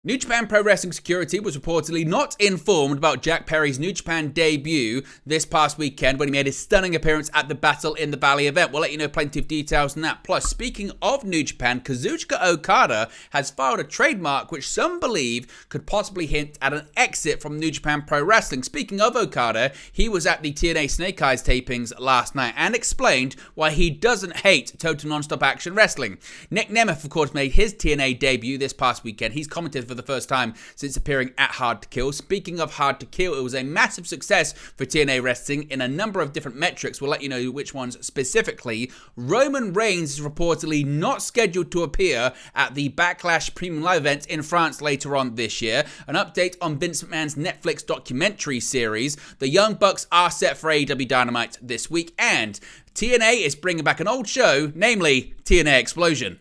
New Japan Pro Wrestling Security was reportedly not informed about Jack Perry's New Japan debut this past weekend when he made his stunning appearance at the Battle in the Valley event. We'll let you know plenty of details on that. Plus, speaking of New Japan, Kazuchika Okada has filed a trademark which some believe could possibly hint at an exit from New Japan Pro Wrestling. Speaking of Okada, he was at the TNA Snake Eyes tapings last night and explained why he doesn't hate Total Nonstop Action Wrestling. Nic Nemeth, of course, made his TNA debut this past weekend. He's commented for the first time since appearing at Hard to Kill. Speaking of Hard to Kill, it was a massive success for TNA Wrestling in a number of different metrics. We'll let you know which ones specifically. Roman Reigns is reportedly not scheduled to appear at the Backlash Premium Live event in France later on this year. An update on Vince McMahon's Netflix documentary series. The Young Bucks are set for AEW Dynamite this week, and TNA is bringing back an old show, namely TNA Explosion.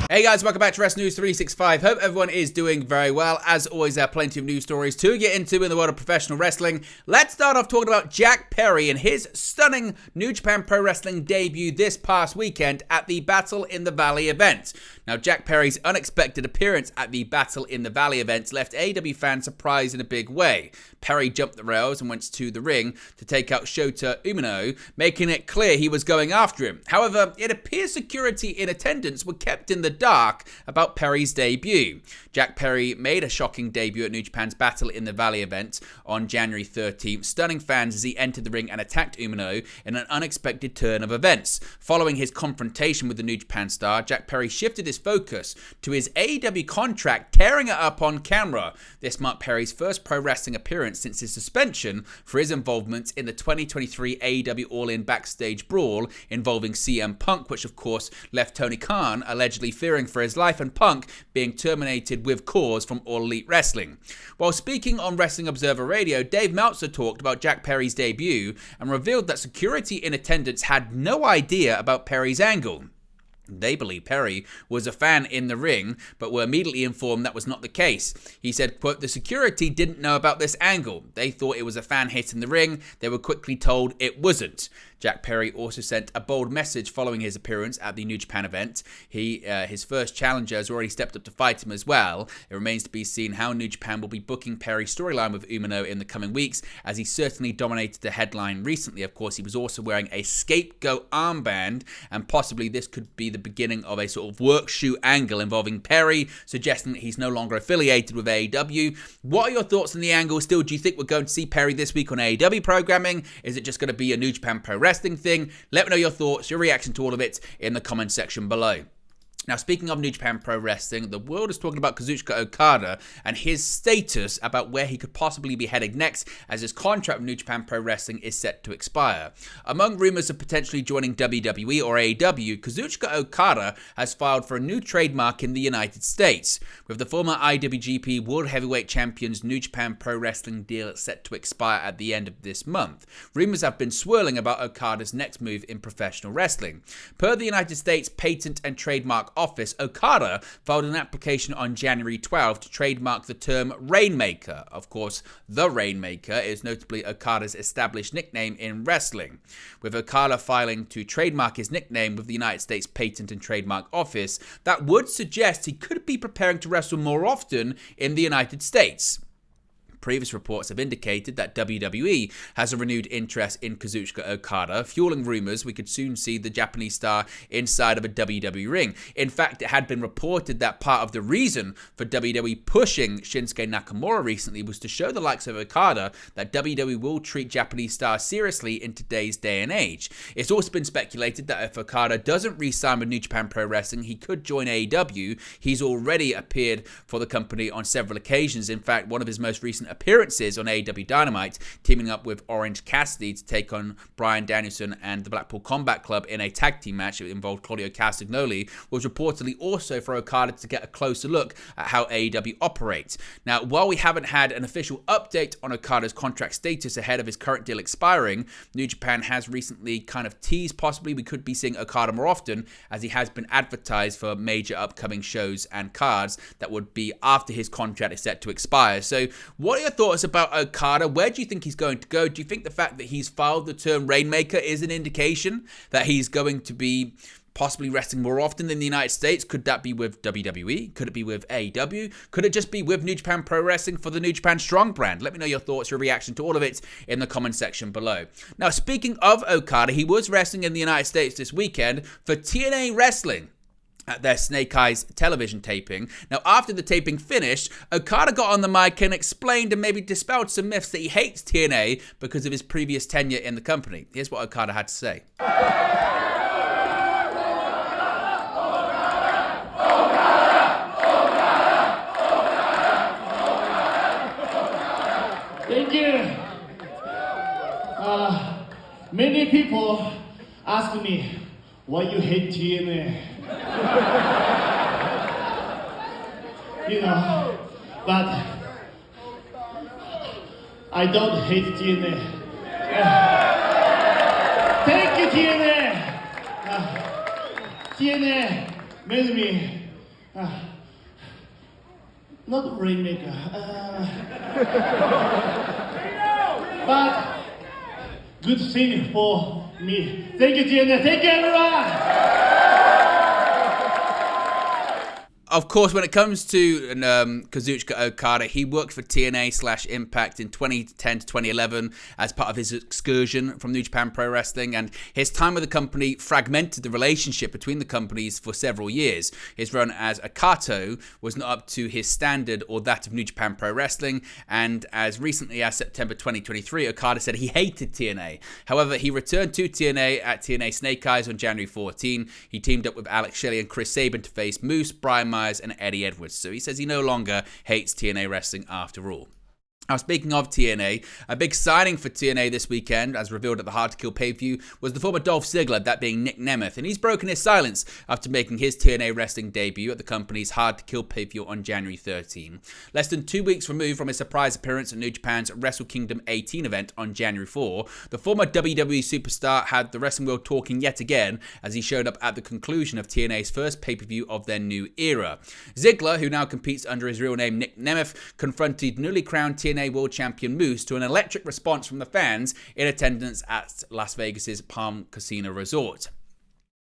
Hey guys, welcome back to Wrestling News 365. Hope everyone is doing very well. As always, there are plenty of news stories to get into in the world of professional wrestling. Let's start off talking about Jack Perry and his stunning New Japan Pro Wrestling debut this past weekend at the Battle in the Valley event. Now, Jack Perry's unexpected appearance at the Battle in the Valley event left AEW fans surprised in a big way. Perry jumped the rails and went to the ring to take out Shota Umino, making it clear he was going after him. However, it appears security in attendance were kept in the dark about Perry's debut. Jack Perry made a shocking debut at New Japan's Battle in the Valley event on January 13th, stunning fans as he entered the ring and attacked Umino in an unexpected turn of events. Following his confrontation with the New Japan star, Jack Perry shifted his focus to his AEW contract, tearing it up on camera. This marked Perry's first pro wrestling appearance since his suspension for his involvement in the 2023 AEW All-In backstage brawl involving CM Punk, which of course left Tony Khan allegedly fearing for his life and Punk being terminated with cause from All Elite Wrestling. While speaking on Wrestling Observer Radio, Dave Meltzer talked about Jack Perry's debut and revealed that security in attendance had no idea about Perry's angle. They believe Perry was a fan in the ring, but were immediately informed that was not the case. He said, quote, "The security didn't know about this angle. They thought it was a fan hit in the ring. They were quickly told it wasn't." Jack Perry also sent a bold message following his appearance at the New Japan event. His first challenger has already stepped up to fight him as well. It remains to be seen how New Japan will be booking Perry's storyline with Umino in the coming weeks, as he certainly dominated the headline recently. Of course, he was also wearing a scapegoat armband, and possibly this could be the beginning of a sort of work shoot angle involving Perry, suggesting that he's no longer affiliated with AEW. What are your thoughts on the angle? Still, do you think we're going to see Perry this week on AEW programming? Is it just going to be a New Japan Pro Wrestling thing? Let me know your thoughts, your reaction to all of it in the comment section below. Now, speaking of New Japan Pro Wrestling, the world is talking about Kazuchika Okada and his status about where he could possibly be heading next, as his contract with New Japan Pro Wrestling is set to expire. Among rumors of potentially joining WWE or AEW, Kazuchika Okada has filed for a new trademark in the United States. With the former IWGP World Heavyweight Champion's New Japan Pro Wrestling deal set to expire at the end of this month, rumors have been swirling about Okada's next move in professional wrestling. Per the United States Patent and Trademark Office, Okada filed an application on January 12 to trademark the term Rainmaker. Of course, the Rainmaker is notably Okada's established nickname in wrestling. With Okada filing to trademark his nickname with the United States Patent and Trademark Office, that would suggest he could be preparing to wrestle more often in the United States. Previous reports have indicated that WWE has a renewed interest in Kazuchika Okada, fueling rumors we could soon see the Japanese star inside of a WWE ring. In fact, it had been reported that part of the reason for WWE pushing Shinsuke Nakamura recently was to show the likes of Okada that WWE will treat Japanese stars seriously in today's day and age. It's also been speculated that if Okada doesn't re-sign with New Japan Pro Wrestling, he could join AEW. He's already appeared for the company on several occasions. In fact, one of his most recent appearances on AEW Dynamite, teaming up with Orange Cassidy to take on Bryan Danielson and the Blackpool Combat Club in a tag team match that involved Claudio Castagnoli, was reportedly also for Okada to get a closer look at how AEW operates. Now, while we haven't had an official update on Okada's contract status ahead of his current deal expiring, New Japan has recently kind of teased possibly we could be seeing Okada more often, as he has been advertised for major upcoming shows and cards that would be after his contract is set to expire. So what are your thoughts about Okada? Where do you think he's going to go? Do you think the fact that he's filed the term Rainmaker is an indication that he's going to be possibly wrestling more often in the United States? Could that be with WWE? Could it be with AEW? Could it just be with New Japan Pro Wrestling for the New Japan Strong brand? Let me know your thoughts, your reaction to all of it in the comment section below. Now, speaking of Okada, he was wrestling in the United States this weekend for TNA Wrestling at their Snake Eyes television taping. Now, after the taping finished, Okada got on the mic and explained and maybe dispelled some myths that he hates TNA because of his previous tenure in the company. Here's what Okada had to say. Thank you. Many people ask me why you hate TNA. But I don't hate TNA. Thank you, TNA. TNA made me not Rainmaker. But good thing for me. Thank you, TNA. Thank you, everyone. Of course, when it comes to Kazuchika Okada, he worked for TNA/Impact in 2010 to 2011 as part of his excursion from New Japan Pro Wrestling, and his time with the company fragmented the relationship between the companies for several years. His run as Akato was not up to his standard or that of New Japan Pro Wrestling, and as recently as September 2023, Okada said he hated TNA. However, he returned to TNA at TNA Snake Eyes on January 14. He teamed up with Alex Shelley and Chris Sabin to face Moose, Brian Myers, and Eddie Edwards. So he says he no longer hates TNA Wrestling after all. Now, speaking of TNA, a big signing for TNA this weekend, as revealed at the Hard to Kill pay-per-view, was the former Dolph Ziggler, that being Nic Nemeth, and he's broken his silence after making his TNA Wrestling debut at the company's Hard to Kill pay-per-view on January 13. Less than 2 weeks removed from his surprise appearance at New Japan's Wrestle Kingdom 18 event on January 4, the former WWE superstar had the wrestling world talking yet again as he showed up at the conclusion of TNA's first pay-per-view of their new era. Ziggler, who now competes under his real name Nic Nemeth, confronted newly crowned TNA World Champion Moose to an electric response from the fans in attendance at Las Vegas's Palm Casino Resort.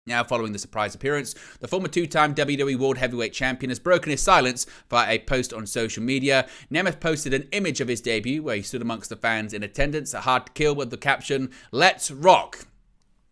Now, following the surprise appearance, the former two-time WWE World Heavyweight Champion has broken his silence via a post on social media. Nemeth posted an image of his debut where he stood amongst the fans in attendance at Hard to Kill with the caption, "Let's rock."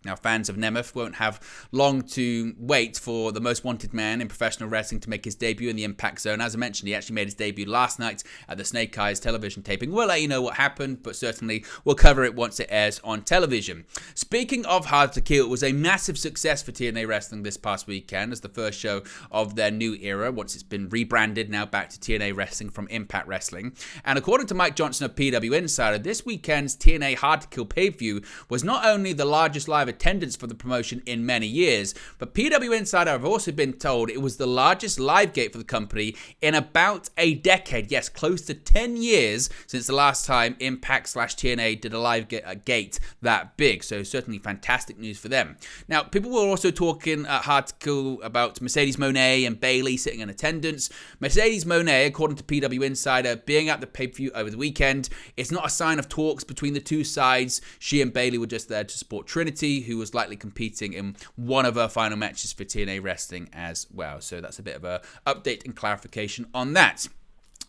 Now, fans of Nemeth won't have long to wait for the most wanted man in professional wrestling to make his debut in the Impact Zone. As I mentioned, he actually made his debut last night at the Snake Eyes television taping. We'll let you know what happened, but certainly we'll cover it once it airs on television. Speaking of Hard to Kill, it was a massive success for TNA Wrestling this past weekend as the first show of their new era, once it's been rebranded now back to TNA Wrestling from Impact Wrestling. And according to Mike Johnson of PW Insider, this weekend's TNA Hard to Kill pay-per-view was not only the largest live attendance for the promotion in many years, but PW Insider have also been told it was the largest live gate for the company in about a decade. Yes, close to 10 years since the last time Impact/TNA did a live gate that big. So certainly fantastic news for them. Now, people were also talking at Hard to Kill about Mercedes Moné and Bayley sitting in attendance. Mercedes Moné, according to PW Insider, being at the pay-per-view over the weekend, it's not a sign of talks between the two sides. She and Bayley were just there to support Trinity, who was likely competing in one of her final matches for TNA Wrestling as well. So that's a bit of a update and clarification on that.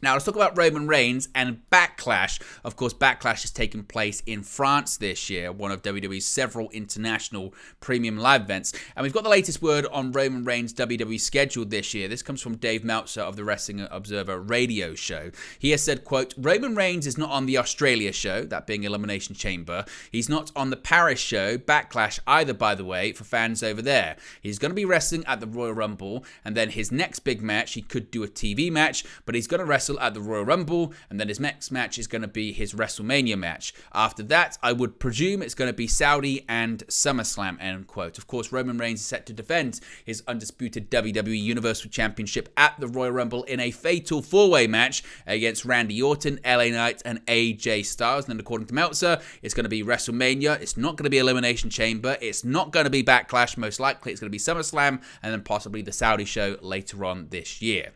Now, let's talk about Roman Reigns and Backlash. Of course, Backlash has taken place in France this year, one of WWE's several international premium live events. And we've got the latest word on Roman Reigns' WWE schedule this year. This comes from Dave Meltzer of the Wrestling Observer radio show. He has said, quote, Roman Reigns is not on the Australia show, that being Elimination Chamber. He's not on the Paris show, Backlash either, by the way, for fans over there. He's going to be wrestling at the Royal Rumble, and then his next big match, he could do a TV match, but he's going to wrestle at the Royal Rumble, and then his next match is going to be his WrestleMania match. After that, I would presume it's going to be Saudi and SummerSlam, end quote. Of course, Roman Reigns is set to defend his undisputed WWE Universal Championship at the Royal Rumble in a fatal four-way match against Randy Orton, LA Knight, and AJ Styles. And then according to Meltzer, it's going to be WrestleMania. It's not going to be Elimination Chamber. It's not going to be Backlash. Most likely, it's going to be SummerSlam, and then possibly the Saudi show later on this year.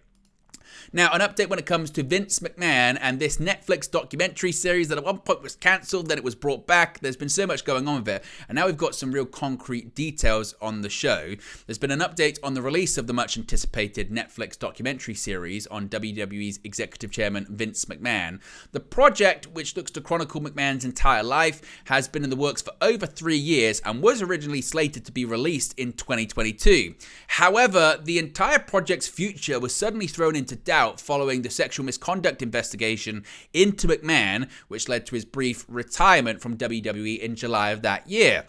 Now, an update when it comes to Vince McMahon and this Netflix documentary series that at one point was cancelled, then it was brought back. There's been so much going on with it, and now we've got some real concrete details on the show. There's been an update on the release of the much anticipated Netflix documentary series on WWE's executive chairman Vince McMahon. The project, which looks to chronicle McMahon's entire life, has been in the works for over 3 years and was originally slated to be released in 2022. However, the entire project's future was suddenly thrown into doubt following the sexual misconduct investigation into McMahon, which led to his brief retirement from WWE in July of that year.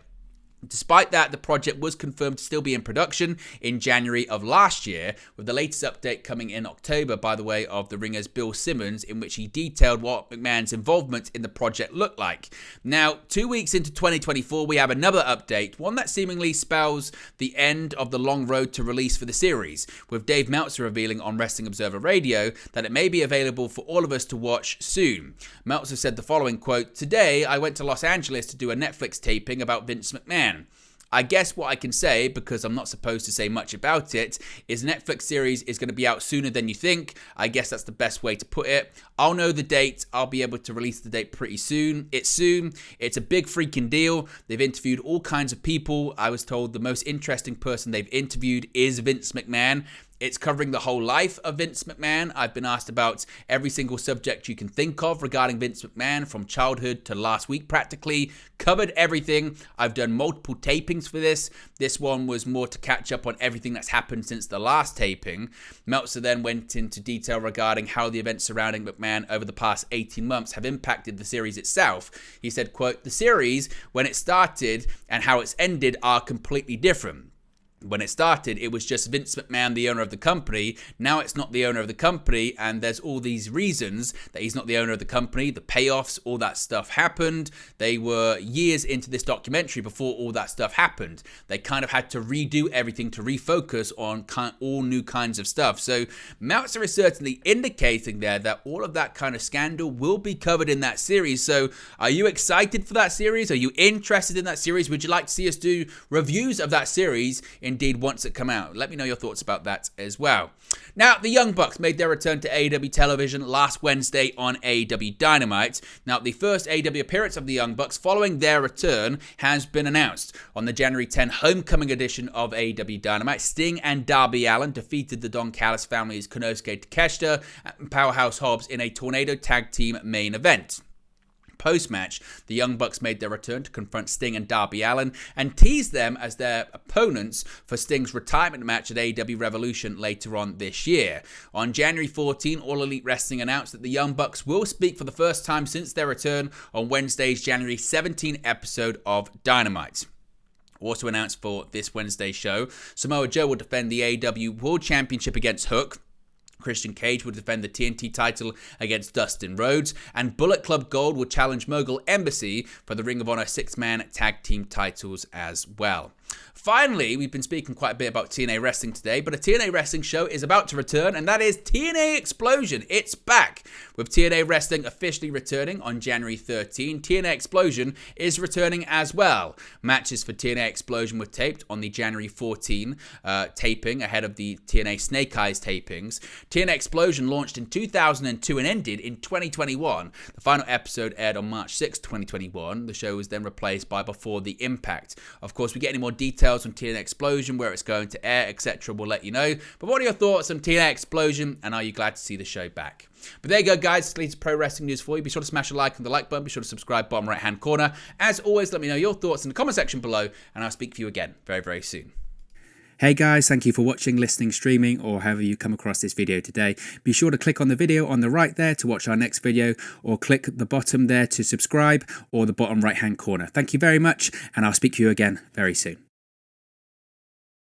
Despite that, the project was confirmed to still be in production in January of last year, with the latest update coming in October by the way of The Ringer's Bill Simmons, in which he detailed what McMahon's involvement in the project looked like. Now, 2 weeks into 2024, we have another update, one that seemingly spells the end of the long road to release for the series, with Dave Meltzer revealing on Wrestling Observer Radio that it may be available for all of us to watch soon. Meltzer said the following, quote, "Today, I went to Los Angeles to do a Netflix taping about Vince McMahon. I guess what I can say, because I'm not supposed to say much about it, is the Netflix series is going to be out sooner than you think. I guess that's the best way to put it. I'll know the date. I'll be able to release the date pretty soon. It's soon. It's a big freaking deal. They've interviewed all kinds of people. I was told the most interesting person they've interviewed is Vince McMahon. It's covering the whole life of Vince McMahon. I've been asked about every single subject you can think of regarding Vince McMahon, from childhood to last week practically. Covered everything. I've done multiple tapings for this. This one was more to catch up on everything that's happened since the last taping." Meltzer then went into detail regarding how the events surrounding McMahon over the past 18 months have impacted the series itself. He said, quote, "The series, when it started and how it's ended, are completely different. When it started, it was just Vince McMahon, the owner of the company. Now it's not the owner of the company, and there's all these reasons that he's not the owner of the company. The payoffs, all that stuff happened. They were years into this documentary before all that stuff happened. They kind of had to redo everything to refocus on all new kinds of stuff." So Meltzer is certainly indicating there that all of that kind of scandal will be covered in that series. So are you excited for that series? Are you interested in that series? Would you like to see us do reviews of that series indeed once it come out? Let me know your thoughts about that as well. Now, the Young Bucks made their return to AEW television last Wednesday on AEW Dynamite. Now, the first AEW appearance of the Young Bucks following their return has been announced. On the January 10 homecoming edition of AEW Dynamite, Sting and Darby Allin defeated the Don Callis family's Konosuke Takeshita and Powerhouse Hobbs in a Tornado Tag Team main event. Post-match, the Young Bucks made their return to confront Sting and Darby Allin and teased them as their opponents for Sting's retirement match at AEW Revolution later on this year. On January 14, All Elite Wrestling announced that the Young Bucks will speak for the first time since their return on Wednesday's January 17 episode of Dynamite. Also announced for this Wednesday show, Samoa Joe will defend the AEW World Championship against Hook. Christian Cage will defend the TNT title against Dustin Rhodes, and Bullet Club Gold will challenge Mogul Embassy for the Ring of Honor 6-man tag team titles as well. Finally, we've been speaking quite a bit about TNA Wrestling today, but a TNA Wrestling show is about to return, and that is TNA Explosion. It's back, with TNA Wrestling officially returning on January 13. TNA Explosion is returning as well. Matches for TNA Explosion were taped on the January 14 taping ahead of the TNA Snake Eyes tapings. TNA Explosion launched in 2002 and ended in 2021. The final episode aired on March 6, 2021. The show was then replaced by Before the Impact. Of course, we get any more details on TNA Explosion, where it's going to air, etc. We'll let you know. But what are your thoughts on TNA Explosion, and are you glad to see the show back? But there you go, guys. It's latest pro wrestling news for you. Be sure to smash a like on the like button. Be sure to subscribe, bottom right hand corner. As always, let me know your thoughts in the comment section below, and I'll speak to you again very, very soon. Hey guys, thank you for watching, listening, streaming, or however you come across this video today. Be sure to click on the video on the right there to watch our next video, or click the bottom there to subscribe, or the bottom right hand corner. Thank you very much, and I'll speak to you again very soon.